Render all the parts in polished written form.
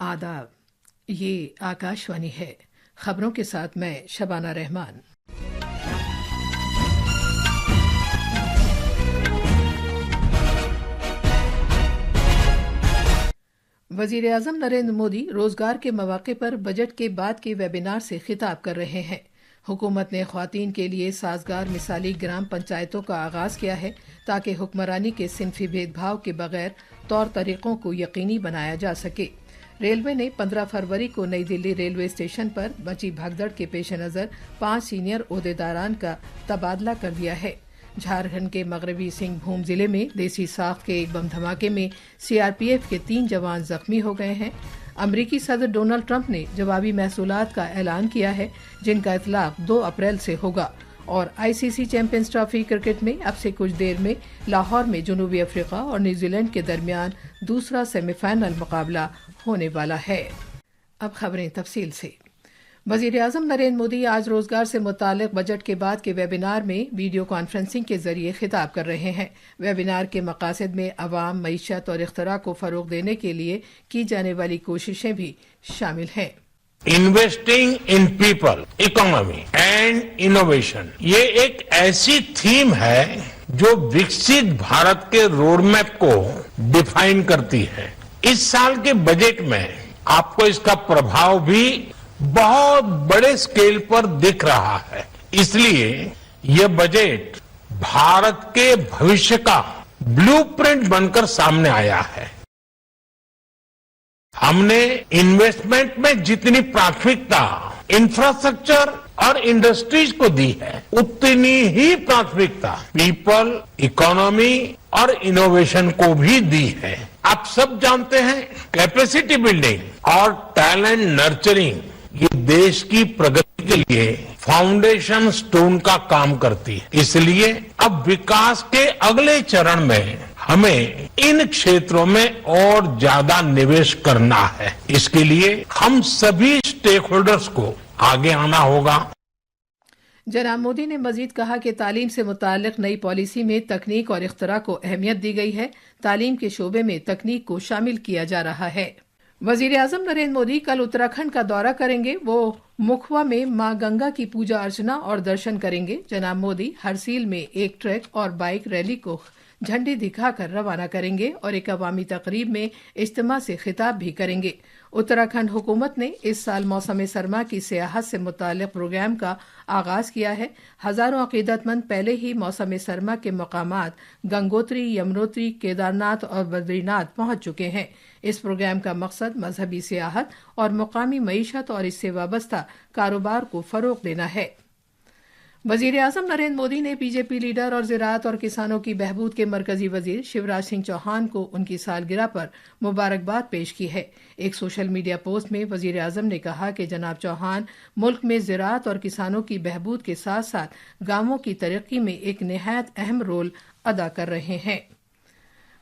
आदाब। ये आकाशवाणी है। खबरों के साथ मैं शबाना रहमान। वजीर आज़म नरेंद्र मोदी रोजगार के मौके पर बजट के बाद के वेबिनार से खिताब कर रहे हैं। हुकूमत ने ख्वातीन के लिए साजगार मिसाली ग्राम पंचायतों का आगाज किया है ताकि हुक्मरानी के सिनफी भेदभाव के बगैर तौर तरीकों को यकीनी बनाया जा सके। रेलवे ने 15 फरवरी को नई दिल्ली रेलवे स्टेशन पर मची भगदड़ के पेश नज़र 5 सीनियर ओहदेदारान का तबादला कर दिया है। झारखंड के मगरबी सिंहभूम जिले में देसी साख्त के एक बम धमाके में सीआरपीएफ के 3 जवान जख्मी हो गए हैं। अमरीकी सदर डोनाल्ड ट्रंप ने जवाबी महसूलात का ऐलान किया है जिनका इतलाक 2 अप्रैल से होगा। और आईसीसी चैंपियंस ट्रॉफी क्रिकेट में अब से कुछ देर में लाहौर में जनूबी अफ्रीका और न्यूजीलैंड के दरमियान दूसरा सेमीफाइनल मुकाबला होने वाला है। अब खबरें तफसील से। वजीर आज़म नरेंद्र मोदी आज रोजगार से मुताल्लिक बजट के बाद के वेबिनार में वीडियो कॉन्फ्रेंसिंग के जरिए खिताब कर रहे हैं। वेबिनार के मकासद में अवाम, मईशत और इख्तरा को फरोग देने के लिए की जाने वाली कोशिशें भी शामिल हैं। Investing in people, economy and innovation, ये एक ऐसी थीम है जो विकसित भारत के रोड मैप को डिफाइन करती है। इस साल के बजट में आपको इसका प्रभाव भी बहुत बड़े स्केल पर दिख रहा है। इसलिए यह बजट भारत के भविष्य का ब्लूप्रिंट बनकर सामने आया है। हमने इन्वेस्टमेंट में जितनी प्राथमिकता इंफ्रास्ट्रक्चर और इंडस्ट्रीज को दी है, उतनी ही प्राथमिकता पीपल, इकोनॉमी और इनोवेशन को भी दी है। आप सब जानते हैं कैपेसिटी बिल्डिंग और टैलेंट नर्चरिंग ये देश की प्रगति के लिए फाउंडेशन स्टोन का काम करती है। इसलिए अब विकास के अगले चरण में हमें इन क्षेत्रों में और ज्यादा निवेश करना है। इसके लिए हम सभी स्टेक होल्डर्स को आगे आना होगा। जनाब मोदी ने मजीद कहा कि तालीम से मुताल्लिक नई पॉलिसी में तकनीक और इख्तरा को अहमियत दी गई है। तालीम के शोबे में तकनीक को शामिल किया जा रहा है। वजीर आज़म नरेंद्र मोदी कल उत्तराखंड का दौरा करेंगे। वो मुखवा में मां गंगा की पूजा अर्चना और दर्शन करेंगे। जनाब मोदी हरसील में एक ट्रक और बाइक रैली को झंडी दिखाकर रवाना करेंगे और एक अवामी तकरीब में इज्तिमा से खिताब भी करेंगे। उत्तराखंड हुकूमत ने इस साल मौसम सरमा की सियाहत से मुताल्लिक प्रोग्राम का आगाज किया है। हजारों अकीदतमंद पहले ही मौसम सरमा के मकामात गंगोत्री, यमुनोत्री, केदारनाथ और बद्रीनाथ पहुंच चुके हैं। इस प्रोग्राम का मकसद मजहबी सियाहत और मुकामी मईशत और इससे वाबस्ता कारोबार को फरोग देना है। वजीर आज़म नरेंद्र मोदी ने बीजेपी लीडर और ज़राअत और किसानों की बहबूद के मरकजी वजीर शिवराज सिंह चौहान को उनकी सालगिरह पर मुबारकबाद पेश की है। एक सोशल मीडिया पोस्ट में वजीर आज़म ने कहा कि जनाब चौहान मुल्क में ज़राअत और किसानों की बहबूद के साथ साथ गांवों की तरक्की में एक निहायत अहम रोल अदा कर रहे हैं।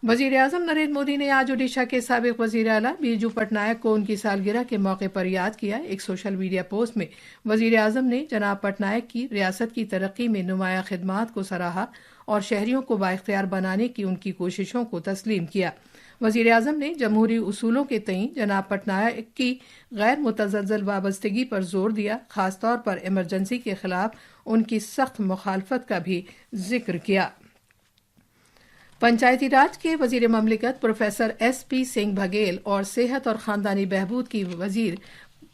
वजीर आज़म नरेंद्र मोदी ने आज ओडिशा के साबिक वजीर आला बीरजू पटनायक को उनकी सालगिरह के मौके पर याद किया। एक सोशल मीडिया पोस्ट में वजीर आज़म ने जनाब पटनायक की रियासत की तरक्की में नुमाया खिदमात को सराहा और शहरियों को बाइख्तियार बनाने की उनकी कोशिशों को तस्लीम किया। वजीर आज़म ने जमहूरी उसूलों के तईं जनाब पटनायक की गैर मुतज़ल्ज़ल वाबस्तगी पर जोर दिया। खासतौर पर इमरजेंसी के खिलाफ उनकी सख्त मुखालफत का भी जिक्र किया। पंचायती राज के वजीर ममलिकत प्रोफेसर SP सिंह बघेल और सेहत और खानदानी बहबूद की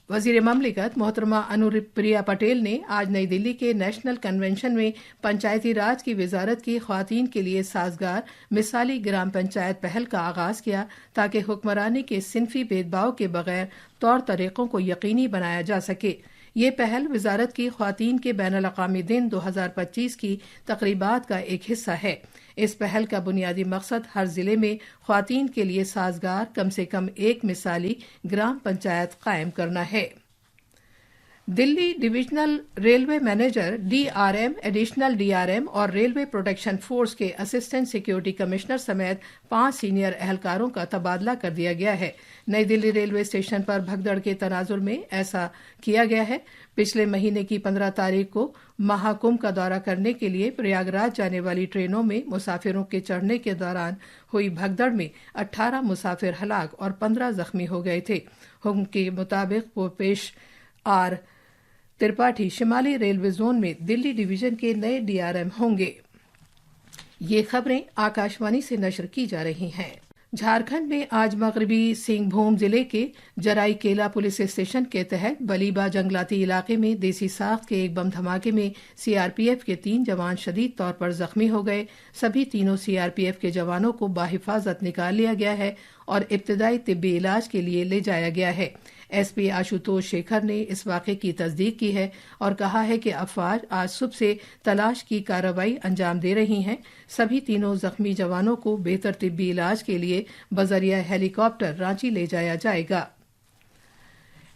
वजीर ममलिकत मोहतरमा अनुप्रिया पटेल ने आज नई दिल्ली के नेशनल कन्वेंशन में पंचायती राज की वजारत की ख्वातीन के लिए साजगार मिसाली ग्राम पंचायत पहल का आगाज किया ताकि हुक्मरानी के सिनफी भेदभाव के बगैर तौर तरीकों को यकीनी बनाया जा सके। ये पहल वजारत की ख्वातीन के बैनुल-अक़वामी दिन 2025 की तकरीबात का एक हिस्सा है। इस पहल का बुनियादी मकसद हर जिले में ख्वातीन के लिए साजगार कम से कम एक मिसाली ग्राम पंचायत कायम करना है। Delhi divisional railway manager DRM, additional DRM और रेलवे प्रोटेक्शन फोर्स के असिस्टेंट सिक्योरिटी कमिश्नर समेत 5 सीनियर एहलकारों का तबादला कर दिया गया है। नई दिल्ली रेलवे स्टेशन पर भगदड़ के तनाजुर में ऐसा किया गया है। पिछले महीने की 15 तारीख को महाकुंभ का दौरा करने के लिए प्रयागराज जाने वाली ट्रेनों में मुसाफिरों के चढ़ने के दौरान हुई भगदड़ में 18 मुसाफिर हलाक और 15 जख्मी हो गए थे। हुक्म के मुताबिक भूपेश आर त्रिपाठी शिमाली रेलवे जोन में दिल्ली डिवीजन के नए डीआरएम होंगे। ये खबरें आकाशवाणी से नशर की जा रही हैं। झारखंड में आज मगरबी सिंहभूम जिले के जराईकेला पुलिस स्टेशन के तहत बलीबा जंगलाती इलाके में देसी साख्त के एक बम धमाके में सीआरपीएफ के 3 जवान शदीद तौर पर जख्मी हो गए। सभी तीनों सीआरपीएफ के जवानों को बाहिफाजत निकाल लिया गया है और इब्तदाई तिब्बी इलाज के लिए ले जाया गया है। एसपी आशुतोष शेखर ने इस वाक़े की तस्दीक की है और कहा है कि अफवाज आज सुबह से तलाश की कार्रवाई अंजाम दे रही हैं। सभी तीनों जख्मी जवानों को बेहतर तिब्बी इलाज के लिए बजरिया हेलीकॉप्टर रांची ले जाया जाएगा।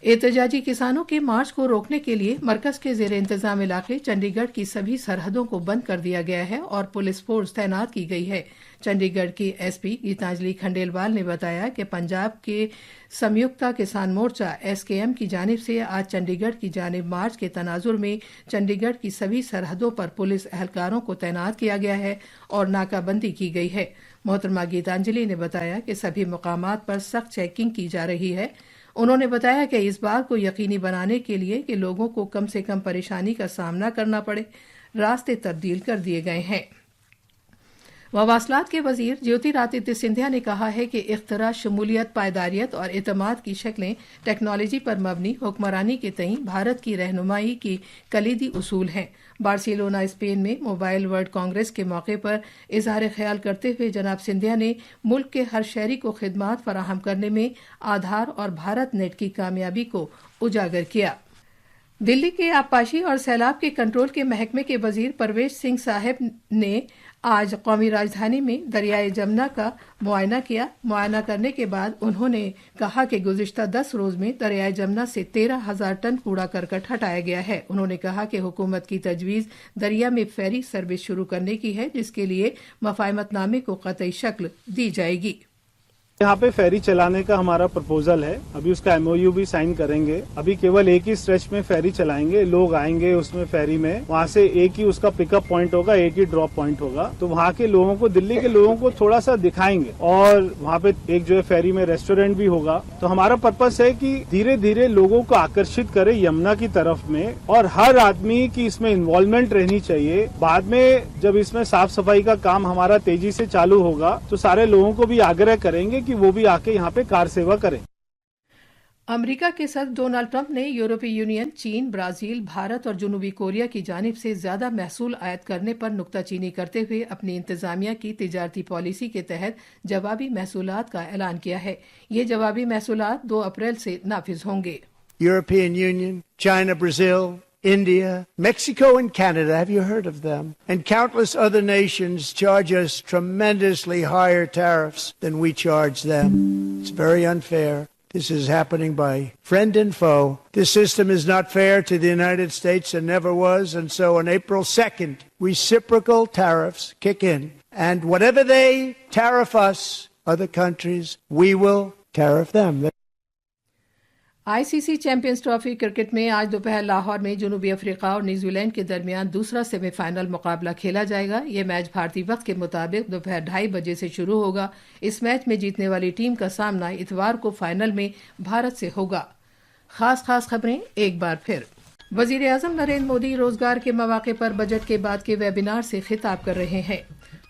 एहतजाजी किसानों के मार्च को रोकने के लिए मरकज के जेर इंतजाम इलाके चंडीगढ़ की सभी सरहदों को बंद कर दिया गया है और पुलिस फोर्स तैनात की गई है। चंडीगढ़ की एसपी गीतांजलि खंडेलवाल ने बताया कि पंजाब के संयुक्ता किसान मोर्चा एसकेएम की जानिब से आज चंडीगढ़ की जानिब मार्च के तनाजुर में चंडीगढ़ की सभी सरहदों पर पुलिस एहलकारों को तैनात किया गया है और नाकाबंदी की गई है। मोहतरमा गीतांजलि ने बताया कि सभी मुकामात पर सख्त चेकिंग की जा रही है। उन्होंने बताया कि इस बात को यकीनी बनाने के लिए कि लोगों को कम से कम परेशानी का सामना करना पड़े, रास्ते तब्दील कर दिए गए हैं। मवासलात के वजीर ज्योतिरादित्य सिंधिया ने कहा है कि इख्तरा, शमूलियत, पायदारियत और एतमाद की शक्लें टेक्नोलॉजी पर मबनी हुक्मरानी के तईं भारत की रहनुमाई की कलीदी उसूल हैं। बार्सिलोना स्पेन में मोबाइल वर्ल्ड कांग्रेस के मौके पर इजहार ख्याल करते हुए जनाब सिंधिया ने मुल्क के हर शहरी को खिदमात फराहम करने में आधार और भारत नेट की कामयाबी को उजागर किया। दिल्ली के आबपाशी और सैलाब के कंट्रोल के महकमे के वजीर परवेज सिंह साहिब ने आज कौमी राजधानी में दरियाए जमुना का मुआयना किया। मुआयना करने के बाद उन्होंने कहा कि गुज़िश्ता 10 रोज में दरियाए जमुना से 13,000 टन कूड़ा करकट हटाया गया है। उन्होंने कहा कि हुकूमत की तजवीज़ दरिया में फेरी सर्विस शुरू करने की है, जिसके लिए मफाहमतनामे को कतई शक्ल दी जाएगी। यहाँ पे फेरी चलाने का हमारा प्रपोजल है। अभी उसका एमओयू भी साइन करेंगे। अभी केवल एक ही स्ट्रेच में फेरी चलाएंगे। लोग आएंगे उसमें फेरी में, वहाँ से एक ही उसका पिकअप पॉइंट होगा, एक ही ड्रॉप पॉइंट होगा। तो वहाँ के लोगों को, दिल्ली के लोगों को थोड़ा सा दिखाएंगे और वहाँ पे एक जो है फेरी में रेस्टोरेंट भी होगा। तो हमारा पर्पस है कि धीरे धीरे लोगों को आकर्षित करे यमुना की तरफ में, और हर आदमी की इसमें इन्वॉल्वमेंट रहनी चाहिए। बाद में जब इसमें साफ सफाई का काम हमारा तेजी से चालू होगा तो सारे लोगों को भी आग्रह करेंगे कि वो भी आके यहाँ पे कार सेवा करें। अमेरिका के सदर डोनाल्ड ट्रंप ने यूरोपीय यूनियन, चीन, ब्राजील, भारत और जनूबी कोरिया की जानिब से ज्यादा महसूल आयत करने पर नुक्ताचीनी करते हुए अपनी इंतजामिया की तिजारती पॉलिसी के तहत जवाबी महसूलात का ऐलान किया है। ये जवाबी महसूलात 2 अप्रैल से नाफिज होंगे। European Union, China, Brazil, India, Mexico and Canada, have you heard of them? And countless other nations charge us tremendously higher tariffs than we charge them. It's very unfair. This is happening by friend and foe. This system is not fair to the United States and never was. And so on April 2nd, reciprocal tariffs kick in. And whatever they tariff us, other countries, we will tariff them. ICC champions trophy cricket में आज दोपहर लाहौर में जनूबी Africa और New Zealand के दरमियान दूसरा semifinal मुकाबला खेला जाएगा। ये मैच भारतीय वक्त के मुताबिक दोपहर 2:30 बजे से शुरू होगा। इस मैच में जीतने वाली टीम का सामना इतवार को फाइनल में भारत से होगा। खास खबरें एक बार फिर। वजीर आजम नरेंद्र मोदी रोजगार के मौके पर बजट के बाद के वेबिनार से खिताब कर रहे हैं।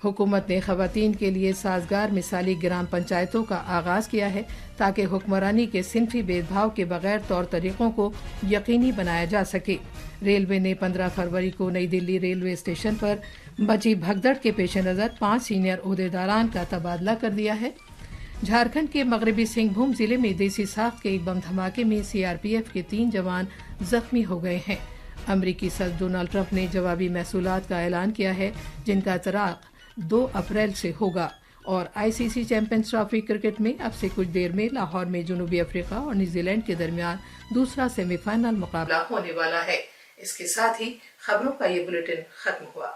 हुकूमत ने खवातीन के लिए साजगार मिसाली ग्राम पंचायतों का आगाज किया है ताकि हुक्मरानी के सिनफी भेदभाव के बगैर तौर तरीकों को यकीनी बनाया जा सके। रेलवे ने 15 फरवरी को नई दिल्ली रेलवे स्टेशन पर मची भगदड़ के पेश नज़र 5 सीनियर ओहदेदारान का तबादला कर दिया है। झारखंड के मगरबी सिंहभूम जिले में देसी साख्त के एक बम धमाके में सीआरपीएफ के 3 जवान जख्मी हो गए हैं। अमरीकी सदर डोनाल्ड ट्रंप ने जवाबी महसूलात का ऐलान किया है, जिनका तराक 2 अप्रैल से होगा। اور ICC چیمپئنز ٹرافی کرکٹ میں اب سے کچھ دیر میں لاہور میں جنوبی افریقہ اور نیوزی لینڈ کے درمیان دوسرا سیمی فائنل مقابلہ ہونے والا ہے۔ اس کے ساتھ ہی خبروں کا یہ بلیٹن ختم ہوا۔